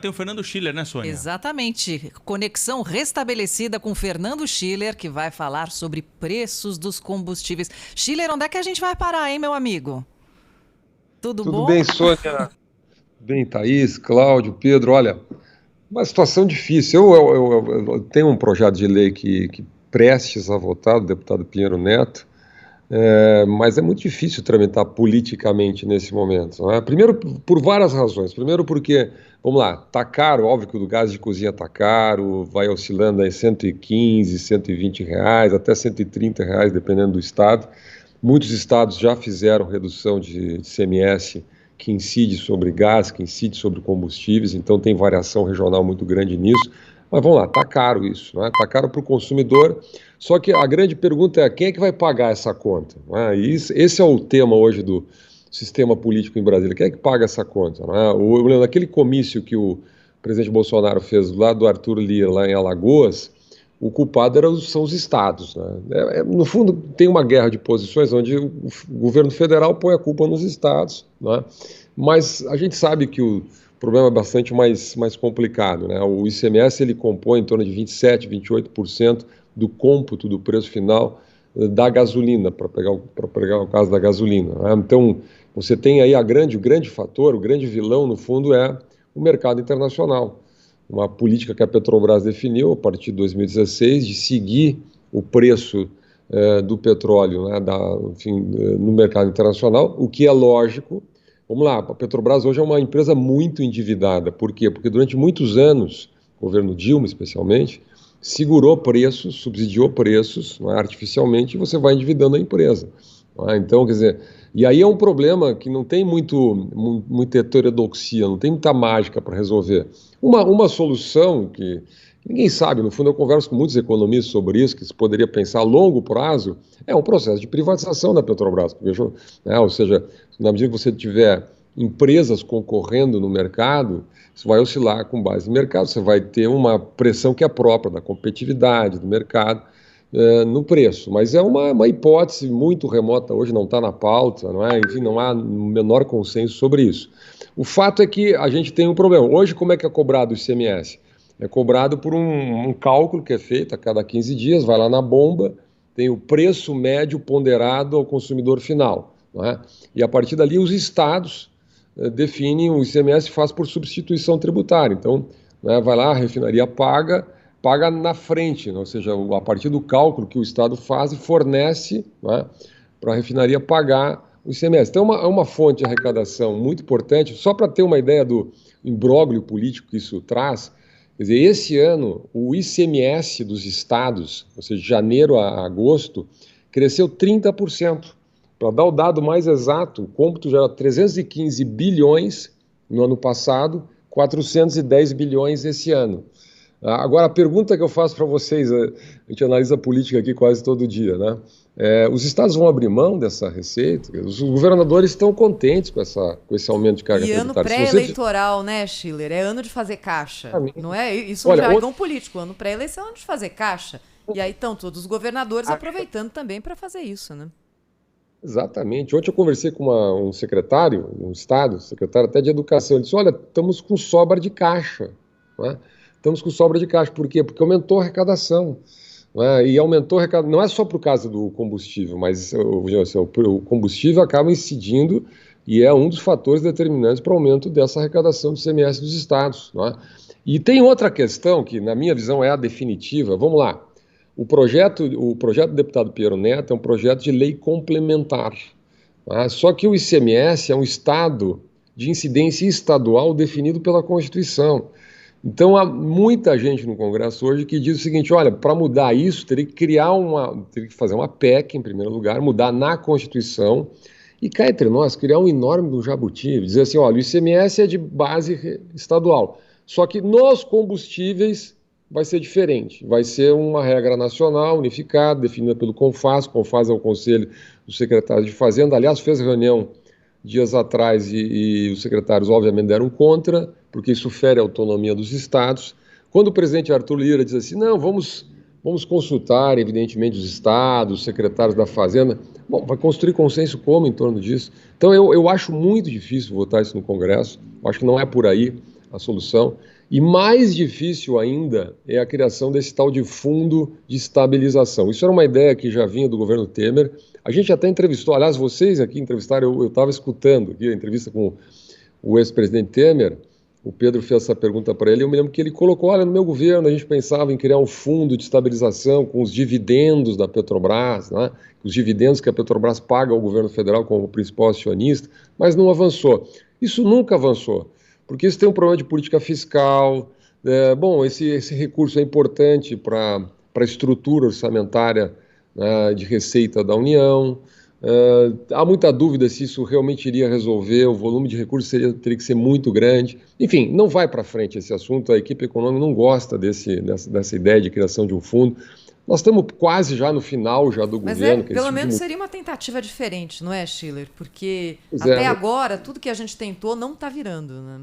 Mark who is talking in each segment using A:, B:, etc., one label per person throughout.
A: tem o Fernando Schiller, né, Sônia?
B: Exatamente. Conexão restabelecida com Fernando Schiller, que vai falar sobre preços dos combustíveis. Schiller, onde é que a gente vai parar, hein, meu amigo? Tudo
C: Tudo
B: bom?
C: bem, Sônia? Bem, Thaís, Cláudio, Pedro, olha, uma situação difícil. Eu tenho um projeto de lei que prestes a votar, do deputado Pinheiro Neto, mas é muito difícil tramitar politicamente nesse momento, não é? Primeiro, por várias razões. Primeiro porque, vamos lá, tá caro, óbvio que o do gás de cozinha tá caro, vai oscilando aí 115, 120 reais, até 130 reais, dependendo do estado. Muitos estados já fizeram redução de ICMS que incide sobre gás, que incide sobre combustíveis, então tem variação regional muito grande nisso. Mas vamos lá, está caro isso, né? Está caro para o consumidor, só que a grande pergunta é quem é que vai pagar essa conta? Né? E esse é o tema hoje do sistema político em Brasília, quem é que paga essa conta? Né? Eu lembro daquele comício que o presidente Bolsonaro fez lá do Arthur Lira, lá em Alagoas, o culpado são os estados. Né? No fundo, tem uma guerra de posições onde o governo federal põe a culpa nos estados, né? Mas a gente sabe que o problema é bastante mais complicado. Né? O ICMS ele compõe em torno de 27%, 28% do cômputo do preço final da gasolina, para pegar o caso da gasolina. Né? Então, você tem aí o grande fator, o grande vilão, no fundo, é o mercado internacional. Uma política que a Petrobras definiu a partir de 2016 de seguir o preço do petróleo, né, no mercado internacional, o que é lógico. Vamos lá, a Petrobras hoje é uma empresa muito endividada. Por quê? Porque durante muitos anos, o governo Dilma especialmente, segurou preços, subsidiou preços, né, artificialmente, e você vai endividando a empresa. Né? Então, quer dizer, e aí é um problema que não tem muita heterodoxia, não tem muita mágica para resolver. Uma solução que ninguém sabe, no fundo eu converso com muitos economistas sobre isso, que se poderia pensar a longo prazo, é um processo de privatização da Petrobras. Né? Ou seja, na medida que você tiver empresas concorrendo no mercado, isso vai oscilar com base no mercado, você vai ter uma pressão que é própria da competitividade do mercado no preço. Mas é uma hipótese muito remota, hoje não está na pauta, não é? Enfim, não há o menor consenso sobre isso. O fato é que a gente tem um problema. Hoje, como é que é cobrado o ICMS? É cobrado por um cálculo que é feito a cada 15 dias, vai lá na bomba, tem o preço médio ponderado ao consumidor final. Não é? E a partir dali os estados definem, o ICMS faz por substituição tributária. Então, né, vai lá, a refinaria paga na frente, né? Ou seja, a partir do cálculo que o estado faz e fornece, né, para a refinaria pagar o ICMS. Então, é uma fonte de arrecadação muito importante. Só para ter uma ideia do imbróglio político que isso traz, quer dizer, esse ano o ICMS dos estados, ou seja, de janeiro a agosto, cresceu 30%. Para dar o dado mais exato, o cômputo já era 315 bilhões no ano passado, 410 bilhões esse ano. Agora, a pergunta que eu faço para vocês, a gente analisa política aqui quase todo dia, né? Os estados vão abrir mão dessa receita? Os governadores estão contentes com esse aumento de carga tributária.
D: E ano pré-eleitoral, né, Schiller? É ano de fazer caixa, não é? Isso é um jargão político. Ano pré-eleição é ano de fazer caixa. E aí estão todos os governadores aproveitando também para fazer isso, né?
C: Exatamente. Ontem eu conversei com um secretário, um estado, secretário até de educação, ele disse, olha, estamos com sobra de caixa, né? Estamos com sobra de caixa. Por quê? Porque aumentou a arrecadação. Né? E aumentou a arrecadação, não é só por causa do combustível, mas o combustível acaba incidindo e é um dos fatores determinantes para o aumento dessa arrecadação do ICMS dos estados. Né? E tem outra questão que, na minha visão, é a definitiva. Vamos lá. O projeto do deputado Pinheiro Neto é um projeto de lei complementar. Tá? Só que o ICMS é um estado de incidência estadual definido pela Constituição. Então, há muita gente no Congresso hoje que diz o seguinte, olha, para mudar isso, teria que fazer uma PEC, em primeiro lugar, mudar na Constituição e, cá entre nós, criar um enorme jabuti, dizer assim, olha, o ICMS é de base estadual, só que nos combustíveis vai ser diferente, vai ser uma regra nacional, unificada, definida pelo CONFAS, CONFAS é o Conselho dos Secretários de Fazenda, aliás, fez reunião dias atrás e os secretários, obviamente, deram contra, porque isso fere a autonomia dos estados. Quando o presidente Arthur Lira diz assim, não, vamos consultar, evidentemente, os estados, os secretários da Fazenda, bom, vai construir consenso como em torno disso? Então, eu acho muito difícil votar isso no Congresso, acho que não é por aí. a solução. E mais difícil ainda é a criação desse tal de fundo de estabilização. Isso era uma ideia que já vinha do governo Temer. A gente até entrevistou, aliás, vocês aqui entrevistaram, eu estava escutando aqui a entrevista com o ex-presidente Temer. O Pedro fez essa pergunta para ele, eu me lembro que ele colocou, olha, no meu governo a gente pensava em criar um fundo de estabilização com os dividendos da Petrobras, né? Os dividendos que a Petrobras paga ao governo federal como principal acionista, mas não avançou. Isso nunca avançou, porque isso tem um problema de política fiscal. Bom, esse recurso é importante para a estrutura orçamentária, né, de receita da União. Há muita dúvida se isso realmente iria resolver, o volume de recursos teria que ser muito grande. Enfim, não vai para frente esse assunto, a equipe econômica não gosta dessa ideia de criação de um fundo. Nós estamos quase já no final já do governo.
D: Mas pelo menos seria uma tentativa diferente, não é, Schiller? Porque até agora, tudo que a gente tentou não está virando, né?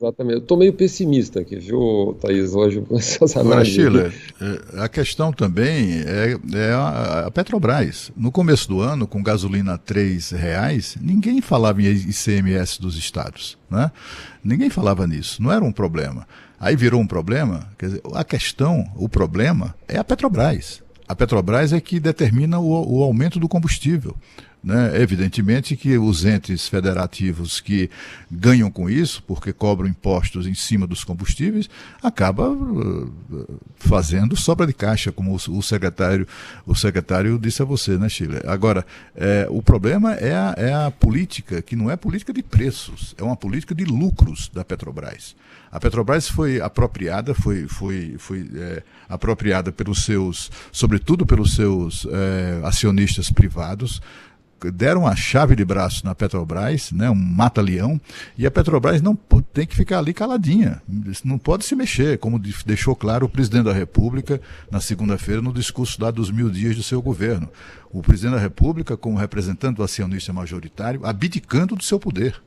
C: Exatamente. Eu estou meio pessimista aqui, viu, Thaís, hoje com essas análises.
A: Schiller, a questão também é a Petrobras. No começo do ano, com gasolina a R$3, ninguém falava em ICMS dos estados, né? Ninguém falava nisso, não era um problema. Aí virou um problema, quer dizer, o problema é a Petrobras. A Petrobras é que determina o aumento do combustível. Né? Evidentemente que os entes federativos que ganham com isso, porque cobram impostos em cima dos combustíveis, acaba fazendo sobra de caixa, como o secretário disse a você, né, Chile? Agora, o problema é a política, que não é política de preços, é uma política de lucros da Petrobras. A Petrobras foi apropriada, apropriada sobretudo pelos seus acionistas privados, deram a chave de braço na Petrobras, né, um mata-leão, e a Petrobras não tem que ficar ali caladinha, não pode se mexer, como deixou claro o presidente da República na segunda-feira no discurso lá dos 1000 dias do seu governo. O presidente da República, como representante do acionista majoritário, abdicando do seu poder.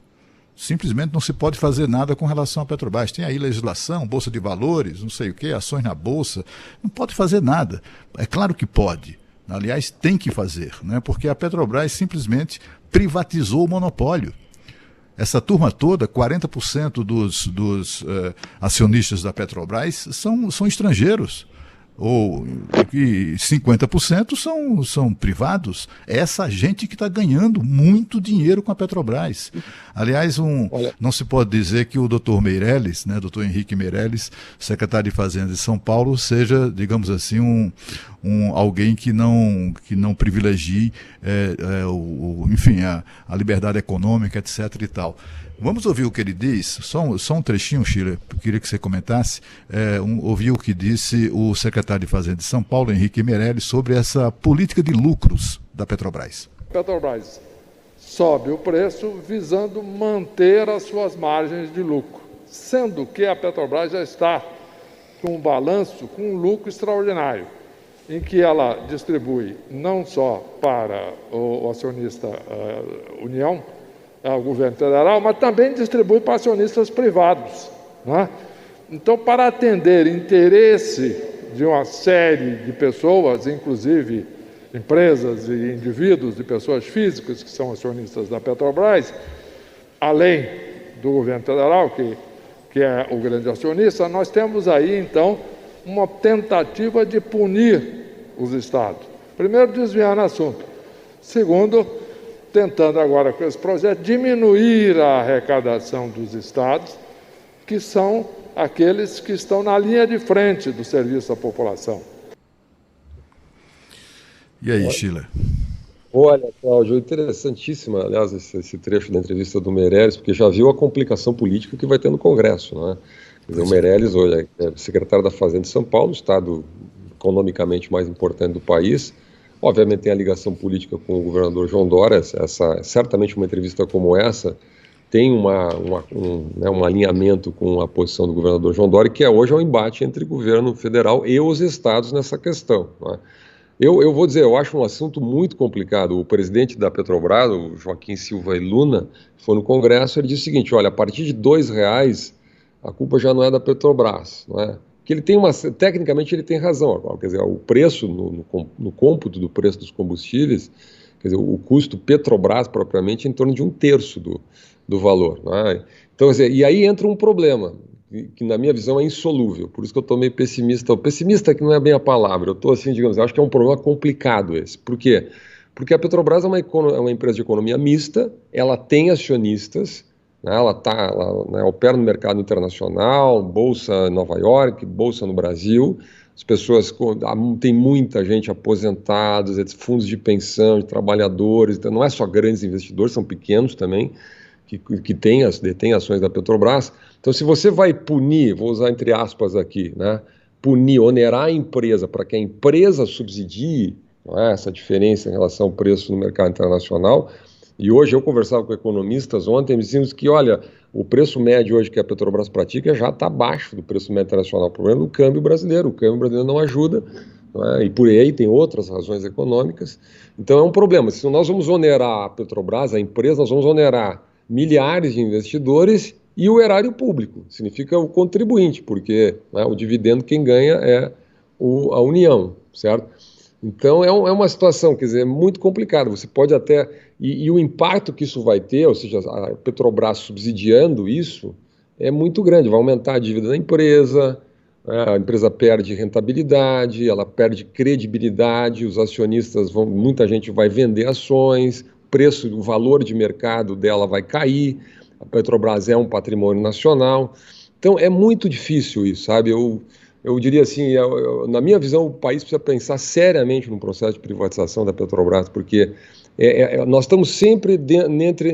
A: Simplesmente não se pode fazer nada com relação à Petrobras. Tem aí legislação, bolsa de valores, não sei o quê, ações na bolsa, não pode fazer nada. É claro que pode. Aliás, tem que fazer, né? Porque a Petrobras simplesmente privatizou o monopólio. Essa turma toda, 40% dos acionistas da Petrobras são estrangeiros. Ou 50% são privados. É essa gente que está ganhando muito dinheiro com a Petrobras. Aliás, não se pode dizer que o doutor Meirelles, né, doutor Henrique Meirelles, secretário de Fazenda de São Paulo, seja, digamos assim, alguém que não privilegie enfim, a liberdade econômica, etc. e tal. Vamos ouvir o que ele diz, só um trechinho, Schiller, eu queria que você comentasse, ouvir o que disse o secretário de Fazenda de São Paulo, Henrique Meirelles, sobre essa política de lucros da Petrobras.
E: Petrobras sobe o preço visando manter as suas margens de lucro, sendo que a Petrobras já está com um balanço, com um lucro extraordinário, em que ela distribui não só para o acionista União, o governo federal, mas também distribui para acionistas privados, né? Então, para atender interesse de uma série de pessoas, inclusive empresas e indivíduos de pessoas físicas que são acionistas da Petrobras, além do governo federal, que é o grande acionista, nós temos aí, então, uma tentativa de punir os estados. Primeiro, desviando o assunto. Segundo, tentando agora com esse projeto diminuir a arrecadação dos estados, que são aqueles que estão na linha de frente do serviço à população.
A: E aí, Schiller?
C: Olha, Cláudio, interessantíssima, aliás, esse trecho da entrevista do Meirelles, porque já viu a complicação política que vai ter no Congresso, né? Quer dizer, o Meirelles hoje é secretário da Fazenda de São Paulo, o estado economicamente mais importante do país. Obviamente tem a ligação política com o governador João Dória, certamente uma entrevista como essa tem um alinhamento com a posição do governador João Dória, que hoje é um embate entre o governo federal e os estados nessa questão, né? Eu vou dizer, eu acho um assunto muito complicado. O presidente da Petrobras, o Joaquim Silva e Luna, foi no Congresso, ele disse o seguinte, olha, a partir de R$2, a culpa já não é da Petrobras, não é? Que ele tem tecnicamente ele tem razão, quer dizer, o preço, no cômputo do preço dos combustíveis, Quer dizer, o custo Petrobras, propriamente, é em torno de 1/3 do valor. Né? Então, e aí entra um problema, que na minha visão é insolúvel, por isso que eu estou meio pessimista. O pessimista que não é bem a palavra, eu estou assim, digamos, eu acho que é um problema complicado esse. Por quê? Porque a Petrobras é uma empresa de economia mista, ela tem acionistas, né, ela opera no mercado internacional, bolsa em Nova York, bolsa no Brasil, as pessoas, tem muita gente aposentada, fundos de pensão, de trabalhadores, então não é só grandes investidores, são pequenos também, que detêm ações da Petrobras. Então, se você vai punir, vou usar entre aspas aqui, né, onerar a empresa para que a empresa subsidie, não é, essa diferença em relação ao preço no mercado internacional, e hoje eu conversava com economistas ontem, me diziam que, olha, o preço médio hoje que a Petrobras pratica já está abaixo do preço médio internacional, o problema é do câmbio brasileiro, o câmbio brasileiro não ajuda, não é? E por aí tem outras razões econômicas, então é um problema. Se nós vamos onerar a Petrobras, a empresa, nós vamos onerar milhares de investidores e o erário público, significa o contribuinte, porque, né, o dividendo quem ganha é a União, certo? Então é uma situação, quer dizer, muito complicada. Você pode até... E o impacto que isso vai ter, ou seja, a Petrobras subsidiando isso, é muito grande. Vai aumentar a dívida da empresa, a empresa perde rentabilidade, ela perde credibilidade, os acionistas muita gente vai vender ações, o valor de mercado dela vai cair, a Petrobras é um patrimônio nacional. Então é muito difícil isso, sabe? Eu diria assim, na minha visão, o país precisa pensar seriamente no processo de privatização da Petrobras, porque nós estamos sempre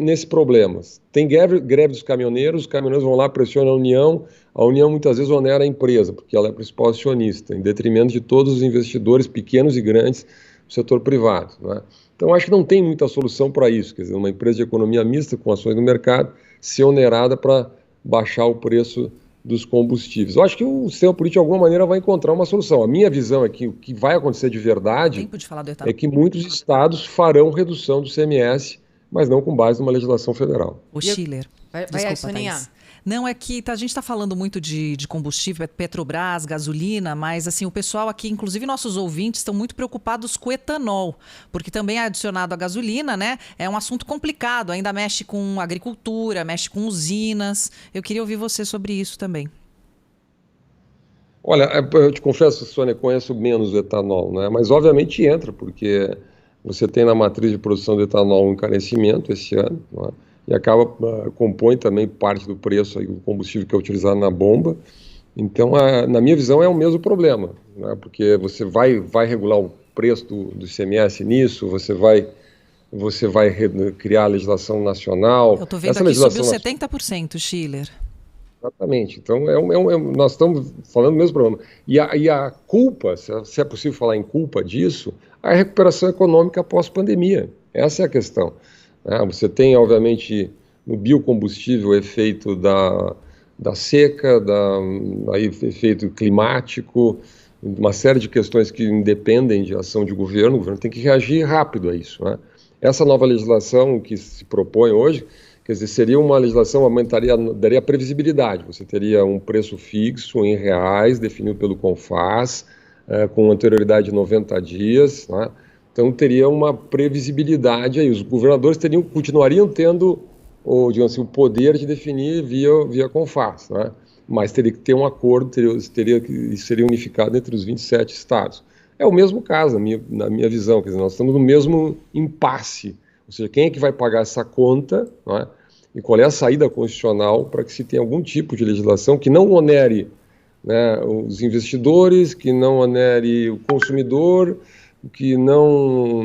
C: nesse problema. Tem greve dos caminhoneiros, os caminhoneiros vão lá, pressionam a União muitas vezes onera a empresa, porque ela é a principal acionista, em detrimento de todos os investidores pequenos e grandes do setor privado. Né? Então, acho que não tem muita solução para isso, quer dizer, uma empresa de economia mista com ações no mercado ser onerada para baixar o preço dos combustíveis. Eu acho que o sistema político, de alguma maneira, vai encontrar uma solução. A minha visão é que o que vai acontecer de verdade é que muitos estados farão redução do CMS, mas não com base numa legislação federal.
B: O Schiller.
D: Vai, Soninha.
B: Não, é que a gente está falando muito de combustível, Petrobras, gasolina, mas assim, o pessoal aqui, inclusive nossos ouvintes, estão muito preocupados com o etanol, porque também é adicionado à gasolina, né? É um assunto complicado, ainda mexe com agricultura, mexe com usinas. Eu queria ouvir você sobre isso também.
C: Olha, eu te confesso, Sônia, conheço menos o etanol, né? Mas obviamente entra, porque você tem na matriz de produção de etanol um encarecimento esse ano, não é? E compõe também parte do preço aí, do combustível que é utilizado na bomba. Então, na minha visão, é o mesmo problema, né? Porque você vai regular o preço do ICMS nisso, você vai criar a legislação nacional.
B: Eu estou vendo aqui subiu 70%, Schiller.
C: Exatamente. Então, nós estamos falando do mesmo problema. E a culpa, se é possível falar em culpa disso, a recuperação econômica pós-pandemia. Essa é a questão. Você tem, obviamente, no biocombustível o efeito da seca, efeito climático, uma série de questões que independem de ação de governo. O governo tem que reagir rápido a isso, né? Essa nova legislação que se propõe hoje, quer dizer, seria uma legislação que daria previsibilidade. Você teria um preço fixo em reais, definido pelo CONFAS, com anterioridade de 90 dias, né? Então teria uma previsibilidade aí. Os governadores continuariam tendo digamos assim, o poder de definir via CONFAS, né? Mas teria que ter um acordo, seria unificado entre os 27 estados. É o mesmo caso, na minha visão, quer dizer, nós estamos no mesmo impasse, ou seja, quem é que vai pagar essa conta, né? E qual é a saída constitucional para que se tenha algum tipo de legislação que não onere, né, os investidores, que não onere o consumidor, que não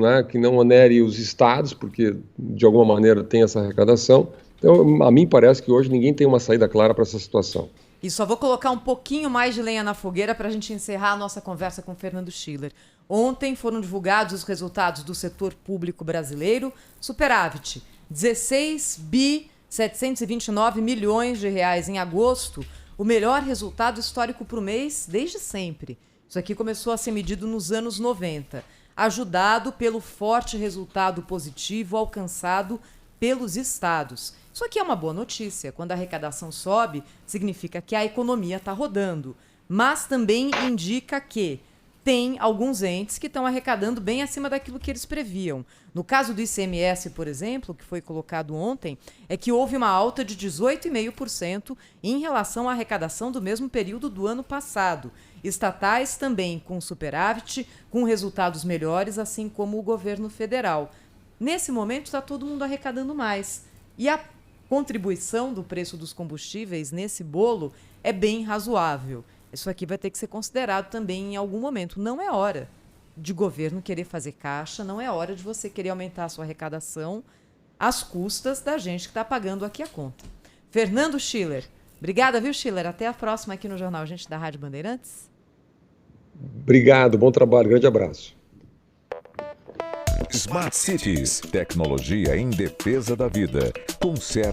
C: onere os estados, porque de alguma maneira tem essa arrecadação. Então, a mim parece que hoje ninguém tem uma saída clara para essa situação.
D: E só vou colocar um pouquinho mais de lenha na fogueira para a gente encerrar a nossa conversa com Fernando Schiller. Ontem foram divulgados os resultados do setor público brasileiro. Superávit, 16.729 milhões de reais em agosto, o melhor resultado histórico para o mês desde sempre. Isso aqui começou a ser medido nos anos 90, ajudado pelo forte resultado positivo alcançado pelos estados. Isso aqui é uma boa notícia. Quando a arrecadação sobe, significa que a economia está rodando. Mas também indica que tem alguns entes que estão arrecadando bem acima daquilo que eles previam. No caso do ICMS, por exemplo, que foi colocado ontem, é que houve uma alta de 18,5% em relação à arrecadação do mesmo período do ano passado. Estatais também com superávit, com resultados melhores, assim como o governo federal. Nesse momento está todo mundo arrecadando mais. E a contribuição do preço dos combustíveis nesse bolo é bem razoável. Isso aqui vai ter que ser considerado também em algum momento. Não é hora de governo querer fazer caixa, não é hora de você querer aumentar a sua arrecadação às custas da gente que está pagando aqui a conta. Fernando Schiller. Obrigada, viu, Schiller? Até a próxima aqui no Jornal Gente da Rádio Bandeirantes.
C: Obrigado, bom trabalho, grande abraço.
F: Smart Cities, tecnologia em defesa da vida. Conserve